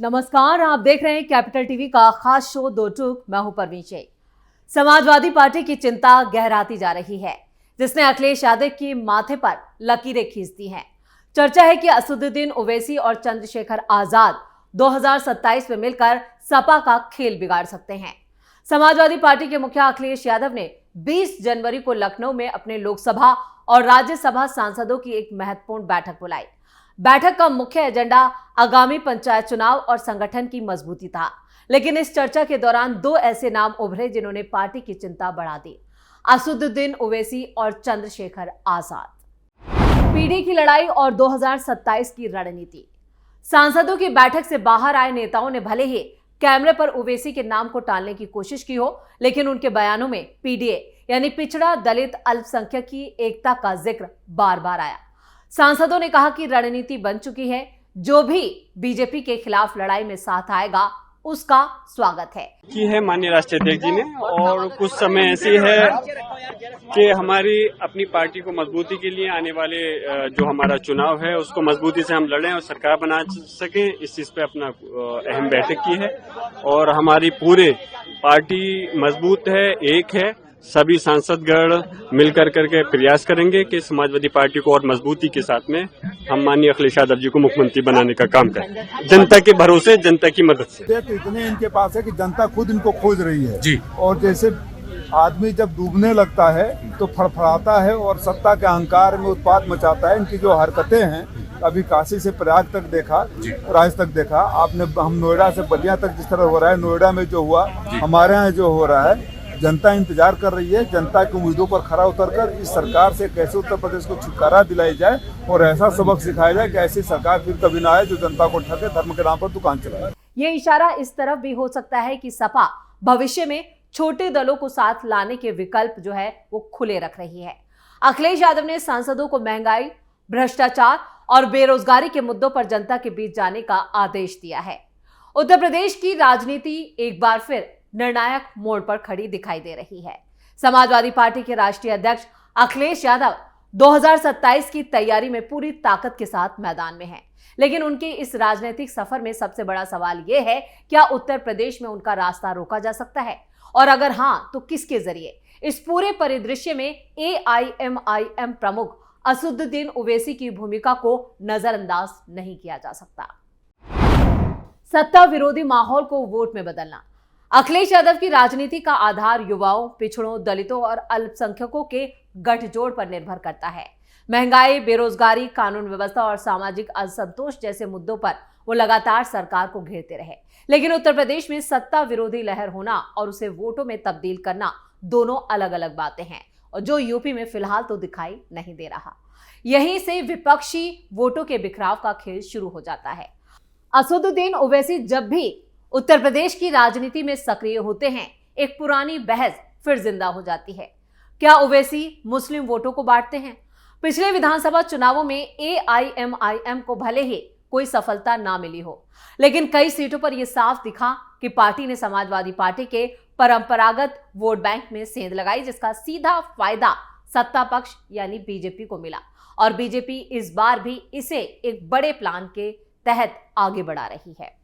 नमस्कार, आप देख रहे हैं कैपिटल टीवी का खास शो दो टूक। मैं हूं परवीन शेख। समाजवादी पार्टी की चिंता गहराती जा रही है, जिसने अखिलेश यादव की माथे पर लकीरें खींच दी हैं। चर्चा है कि असदुद्दीन ओवैसी और चंद्रशेखर आजाद 2027 में मिलकर सपा का खेल बिगाड़ सकते हैं। समाजवादी पार्टी के मुखिया अखिलेश यादव ने 20 जनवरी को लखनऊ में अपने लोकसभा और राज्यसभा सांसदों की एक महत्वपूर्ण बैठक बुलाई। बैठक का मुख्य एजेंडा आगामी पंचायत चुनाव और संगठन की मजबूती था, लेकिन इस चर्चा के दौरान दो ऐसे नाम उभरे जिन्होंने पार्टी की चिंता बढ़ा दी: असदुद्दीन ओवैसी और चंद्रशेखर आजाद। पीढ़ी की लड़ाई और 2027 की रणनीति। सांसदों की बैठक से बाहर आए नेताओं ने भले ही कैमरे पर ओवैसी के नाम को टालने की कोशिश की हो, लेकिन उनके बयानों में पीडीए यानी पिछड़ा दलित अल्पसंख्यक की एकता का जिक्र बार बार आया। सांसदों ने कहा कि रणनीति बन चुकी है, जो भी बीजेपी के खिलाफ लड़ाई में साथ आएगा उसका स्वागत है। की है माननीय राष्ट्रीय अध्यक्ष जी ने, और कुछ समय ऐसी है कि हमारी अपनी पार्टी को मजबूती के लिए आने वाले जो हमारा चुनाव है उसको मजबूती से हम लड़ें और सरकार बना सकें, इस चीज पे अपना अहम बैठक की है। और हमारी पूरे पार्टी मजबूत है, एक है। सभी सांसदगण मिलकर करके प्रयास करेंगे कि समाजवादी पार्टी को और मजबूती के साथ में हम माननीय अखिलेश यादव जी को मुख्यमंत्री बनाने का काम करें, जनता के भरोसे, जनता की मदद से। तो इतने इनके पास है कि जनता खुद इनको खोज रही है जी। और जैसे आदमी जब डूबने लगता है तो फड़फड़ाता है और सत्ता के अहंकार में उत्पात मचाता है। इनकी जो हरकतें हैं, अभी काशी से प्रयाग तक देखा, राज तक देखा आपने, हम नोएडा से बलिया तक जिस तरह हो रहा है, नोएडा में जो हुआ, हमारे यहाँ जो हो रहा है, जनता इंतजार कर रही है। जनता की उम्मीदों पर खरा उतरकर इस सरकार से कैसे उत्तर प्रदेश को छुटकारा दिलाई जाए और ऐसा सबक सिखाया जाए कि ऐसी सरकार फिर कभी ना आए जो जनता को ठगे, धर्म के नाम पर दुकान चलाए। ये इशारा इस तरफ भी हो सकता है कि सपा भविष्य में छोटे दलों को साथ लाने के विकल्प जो है वो खुले रख रही है। अखिलेश यादव ने सांसदों को महंगाई, भ्रष्टाचार और बेरोजगारी के मुद्दों पर जनता के बीच जाने का आदेश दिया है। उत्तर प्रदेश की राजनीति एक बार फिर निर्णायक मोड़ पर खड़ी दिखाई दे रही है। समाजवादी पार्टी के राष्ट्रीय अध्यक्ष अखिलेश यादव 2027 की तैयारी में पूरी ताकत के साथ मैदान में हैं, लेकिन उनके इस राजनीतिक सफर में सबसे बड़ा सवाल यह है, क्या उत्तर प्रदेश में उनका रास्ता रोका जा सकता है, और अगर हां तो किसके जरिए? इस पूरे परिदृश्य में एआईएमआईएम प्रमुख असदुद्दीन ओवैसी की भूमिका को नजरअंदाज नहीं किया जा सकता। सत्ता विरोधी माहौल को वोट में बदलना। अखिलेश यादव की राजनीति का आधार युवाओं, पिछड़ों, दलितों और अल्पसंख्यकों के गठजोड़ पर निर्भर करता है। महंगाई, बेरोजगारी, कानून व्यवस्था और सामाजिक असंतोष जैसे मुद्दों पर वो लगातार सरकार को घेरते रहे। लेकिन उत्तर प्रदेश में सत्ता विरोधी लहर होना और उसे वोटों में तब्दील करना दोनों अलग अलग बातें हैं, और जो यूपी में फिलहाल तो दिखाई नहीं दे रहा। यहीं से विपक्षी वोटों के बिखराव का खेल शुरू हो जाता है। असदुद्दीन ओवैसी जब भी उत्तर प्रदेश की राजनीति में सक्रिय होते हैं, एक पुरानी बहस फिर जिंदा हो जाती है। क्या ओवैसी मुस्लिम वोटों को बांटते हैं? पिछले विधानसभा चुनावों में एआईएमआईएम को भले ही कोई सफलता ना मिली हो, लेकिन कई सीटों पर यह साफ दिखा कि पार्टी ने समाजवादी पार्टी के परंपरागत वोट बैंक में सेंध लगाई, जिसका सीधा फायदा सत्ता पक्ष यानी बीजेपी को मिला। और बीजेपी इस बार भी इसे एक बड़े प्लान के तहत आगे बढ़ा रही है।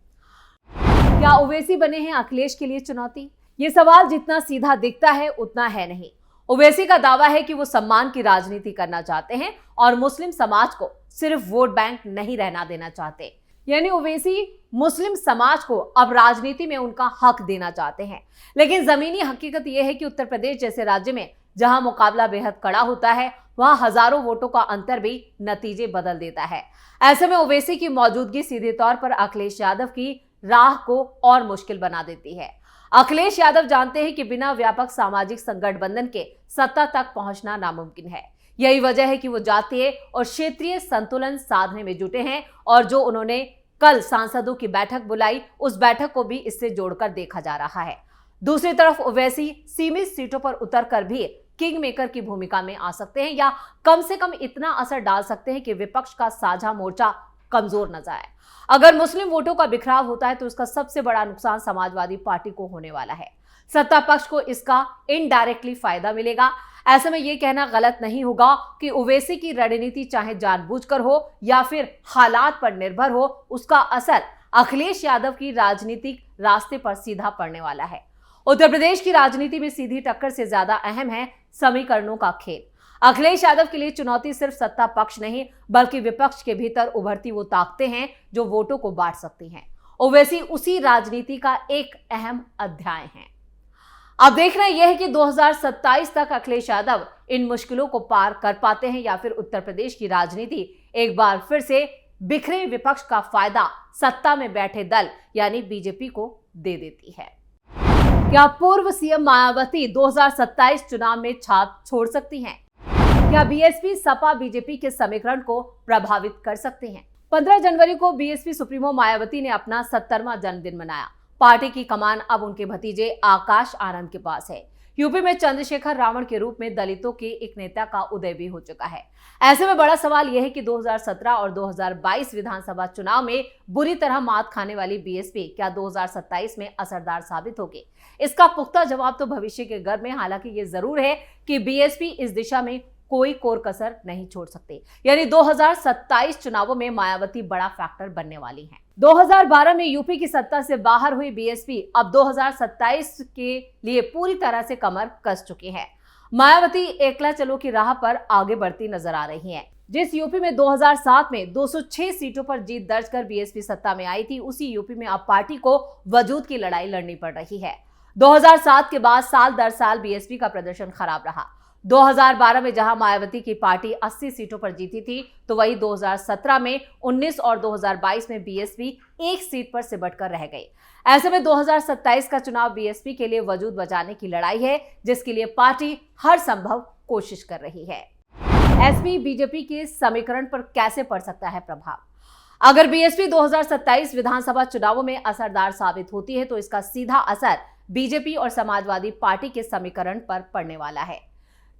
क्या ओवैसी बने हैं अखिलेश के लिए चुनौती? ये सवाल जितना सीधा दिखता है उतना है नहीं। ओवैसी का दावा है कि वो सम्मान की राजनीति करना चाहते हैं और मुस्लिम समाज को सिर्फ वोट बैंक नहीं रहना देना चाहते। यानी ओवैसी मुस्लिम समाज को अब राजनीति में उनका हक देना चाहते हैं। लेकिन जमीनी हकीकत यह है कि उत्तर प्रदेश जैसे राज्य में जहां मुकाबला बेहद कड़ा होता है, वहां हजारों वोटों का अंतर भी नतीजे बदल देता है। ऐसे में ओवैसी की मौजूदगी सीधे तौर पर अखिलेश यादव की राह को और मुश्किल बना देती है। अखिलेश यादव जानते हैं कि बिना व्यापक सामाजिक संगठबंधन के सत्ता तक पहुंचना नामुमकिन है। यही वजह है कि वो जातीय और क्षेत्रीय संतुलन साधने में जुटे हैं, और जो उन्होंने कल सांसदों की बैठक बुलाई, उस बैठक को भी इससे जोड़कर देखा जा रहा है। दूसरी तरफ ओवैसी सीमित सीटों पर उतरकर भी किंग मेकर की भूमिका में आ सकते हैं, या कम से कम इतना असर डाल सकते हैं कि विपक्ष का साझा मोर्चा कमजोर न जाए। अगर मुस्लिम वोटों का बिखराव होता है तो उसका सबसे बड़ा नुकसान समाजवादी पार्टी को होने वाला है। सत्ता पक्ष को इसका इनडायरेक्टली फायदा मिलेगा। ऐसे में यह कहना गलत नहीं होगा कि ओवैसी की रणनीति चाहे जानबूझकर हो या फिर हालात पर निर्भर हो, उसका असर अखिलेश यादव की राजनीतिक रास्ते पर सीधा पड़ने वाला है। उत्तर प्रदेश की राजनीति में सीधी टक्कर से ज्यादा अहम है समीकरणों का खेल। अखिलेश यादव के लिए चुनौती सिर्फ सत्ता पक्ष नहीं बल्कि विपक्ष के भीतर उभरती वो ताकतें हैं जो वोटों को बांट सकती हैं। ओवैसी उसी राजनीति का एक अहम अध्याय है। अब देखना यह है कि 2027 तक अखिलेश यादव इन मुश्किलों को पार कर पाते हैं या फिर उत्तर प्रदेश की राजनीति एक बार फिर से बिखरे विपक्ष का फायदा सत्ता में बैठे दल यानी बीजेपी को दे देती है। क्या पूर्व सीएम मायावती 2027 चुनाव में छाप छोड़ सकती हैं? क्या बीएसपी सपा बीजेपी के समीकरण को प्रभावित कर सकती हैं? 15 जनवरी को बीएसपी सुप्रीमो मायावती ने अपना 70वां जन्मदिन मनाया। पार्टी की कमान अब उनके भतीजे आकाश आनंद के पास है। यूपी में चंद्रशेखर रावण के रूप में दलितों के एक नेता का उदय भी हो चुका है। ऐसे में बड़ा सवाल यह है कि 2017 और 2022 विधानसभा चुनाव में बुरी तरह मात खाने वाली बीएसपी क्या 2027 में असरदार साबित होगी? इसका पुख्ता जवाब तो भविष्य के गर्भ में। हालांकि ये जरूर है कि बीएसपी इस दिशा में कोई कोर कसर नहीं छोड़ सकते। यानी 2027 चुनावों में मायावती बड़ा फैक्टर बनने वाली हैं। 2012 में यूपी की सत्ता से बाहर हुई बीएसपी अब 2027 के लिए पूरी तरह से कमर कस चुकी है। मायावती एकला चलो की राह पर आगे बढ़ती नजर आ रही हैं। जिस यूपी में 2007 में 206 सीटों पर जीत दर्ज कर बीएसपी सत्ता में आई थी, उसी यूपी में अब पार्टी को वजूद की लड़ाई लड़नी पड़ रही है। 2007 के बाद साल दर साल बीएसपी का प्रदर्शन खराब रहा। 2012 में जहां मायावती की पार्टी 80 सीटों पर जीती थी, तो वही 2017 में 19 और 2022 में बीएसपी एक सीट पर सिमट कर रह गई। ऐसे में 2027 का चुनाव बीएसपी के लिए वजूद बचाने की लड़ाई है, जिसके लिए पार्टी हर संभव कोशिश कर रही है। एसपी बीजेपी के समीकरण पर कैसे पड़ सकता है प्रभाव? अगर बीएसपी 2027 विधानसभा चुनावों में असरदार साबित होती है तो इसका सीधा असर बीजेपी और समाजवादी पार्टी के समीकरण पर पड़ने वाला है,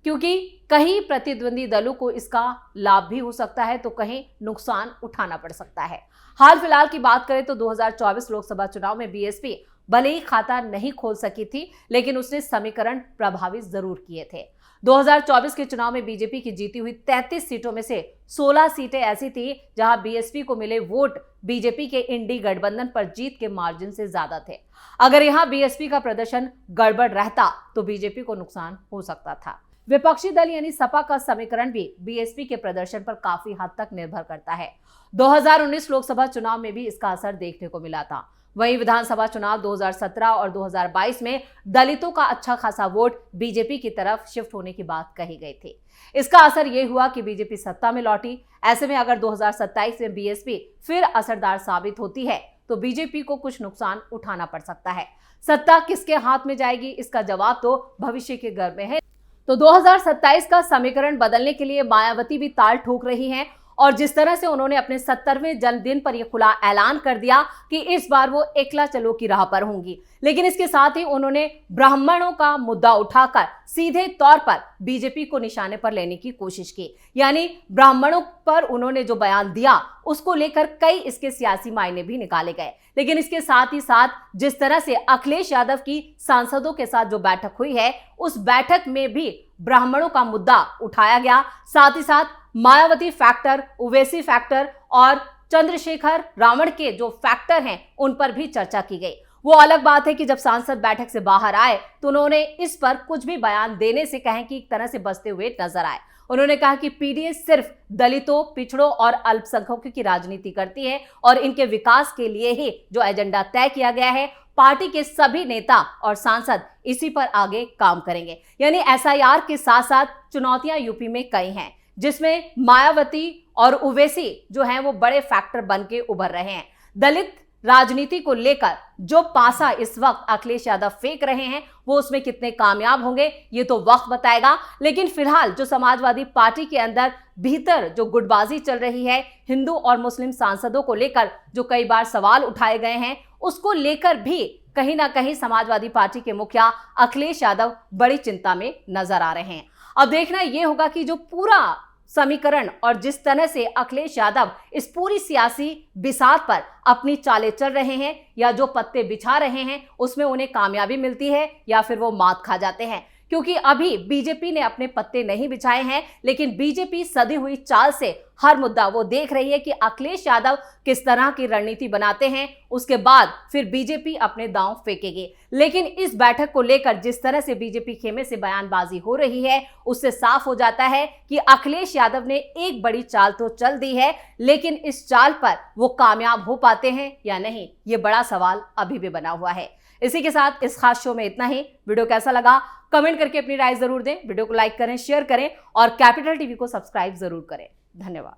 क्योंकि कहीं प्रतिद्वंदी दलों को इसका लाभ भी हो सकता है तो कहीं नुकसान उठाना पड़ सकता है। हाल फिलहाल की बात करें तो 2024 लोकसभा चुनाव में बीएसपी भले ही खाता नहीं खोल सकी थी, लेकिन उसने समीकरण प्रभावित जरूर किए थे। 2024 के चुनाव में बीजेपी की जीती हुई 33 सीटों में से 16 सीटें ऐसी थी जहां बीएसपी को मिले वोट बीजेपी के इंडी गठबंधन पर जीत के मार्जिन से ज्यादा थे। अगर यहां बीएसपी का प्रदर्शन गड़बड़ रहता तो बीजेपी को नुकसान हो सकता था। विपक्षी दल यानी सपा का समीकरण भी बीएसपी के प्रदर्शन पर काफी हद तक निर्भर करता है। 2019 लोकसभा चुनाव में भी इसका असर देखने को मिला था। वहीं विधानसभा चुनाव 2017 और 2022 में दलितों का अच्छा खासा वोट बीजेपी की तरफ शिफ्ट होने की बात कही गई थी। इसका असर यह हुआ कि बीजेपी सत्ता में लौटी। ऐसे में अगर 2027 में बीएसपी फिर असरदार साबित होती है तो बीजेपी को कुछ नुकसान उठाना पड़ सकता है। सत्ता किसके हाथ में जाएगी, इसका जवाब तो भविष्य के गर्भ में है। तो 2027 का समीकरण बदलने के लिए मायावती भी ताल ठोक रही हैं, और जिस तरह से उन्होंने अपने 70वें जन्मदिन पर यह खुला ऐलान कर दिया कि इस बार वो एकला चलो की राह पर होंगी, लेकिन इसके साथ ही उन्होंने ब्राह्मणों का मुद्दा उठाकर सीधे तौर पर बीजेपी को निशाने पर लेने की कोशिश की। यानी ब्राह्मणों पर उन्होंने जो बयान दिया उसको लेकर कई इसके सियासी मायने भी निकाले गए। लेकिन इसके साथ ही साथ जिस तरह से अखिलेश यादव की सांसदों के साथ जो बैठक हुई है, उस बैठक में भी ब्राह्मणों का मुद्दा उठाया गया। साथ ही साथ मायावती फैक्टर, ओवैसी फैक्टर और चंद्रशेखर रावण के जो फैक्टर हैं उन पर भी चर्चा की गई। वो अलग बात है कि जब सांसद बैठक से बाहर आए तो उन्होंने इस पर कुछ भी बयान देने से कहें कि एक तरह से बचते हुए नजर आए। उन्होंने कहा कि पीडीएस सिर्फ दलितों, पिछड़ों और अल्पसंख्यकों की राजनीति करती है और इनके विकास के लिए ही जो एजेंडा तय किया गया है, पार्टी के सभी नेता और सांसद इसी पर आगे काम करेंगे। यानी एसआईआर के साथ साथ चुनौतियां यूपी में कई हैं, जिसमें मायावती और ओवैसी जो हैं वो बड़े फैक्टर बन के उभर रहे हैं। दलित राजनीति को लेकर जो पासा इस वक्त अखिलेश यादव फेंक रहे हैं वो उसमें कितने कामयाब होंगे ये तो वक्त बताएगा। लेकिन फिलहाल जो समाजवादी पार्टी के अंदर भीतर जो गुटबाजी चल रही है, हिंदू और मुस्लिम सांसदों को लेकर जो कई बार सवाल उठाए गए हैं, उसको लेकर भी कहीं ना कहीं समाजवादी पार्टी के मुखिया अखिलेश यादव बड़ी चिंता में नजर आ रहे हैं। अब देखना यह होगा कि जो पूरा समीकरण और जिस तरह से अखिलेश यादव इस पूरी सियासी बिसात पर अपनी चालें चल रहे हैं या जो पत्ते बिछा रहे हैं उसमें उन्हें कामयाबी मिलती है या फिर वो मात खा जाते हैं। क्योंकि अभी बीजेपी ने अपने पत्ते नहीं बिछाए हैं, लेकिन बीजेपी सधी हुई चाल से हर मुद्दा वो देख रही है कि अखिलेश यादव किस तरह की रणनीति बनाते हैं, उसके बाद फिर बीजेपी अपने दांव फेंकेगी। लेकिन इस बैठक को लेकर जिस तरह से बीजेपी खेमे से बयानबाजी हो रही है, उससे साफ हो जाता है कि अखिलेश यादव ने एक बड़ी चाल तो चल दी है, लेकिन इस चाल पर वो कामयाब हो पाते हैं या नहीं, ये बड़ा सवाल अभी भी बना हुआ है। इसी के साथ इस खास शो में इतना ही। वीडियो कैसा लगा कमेंट करके अपनी राय जरूर दें, वीडियो को लाइक करें, शेयर करें और कैपिटल टीवी को सब्सक्राइब जरूर करें। धन्यवाद।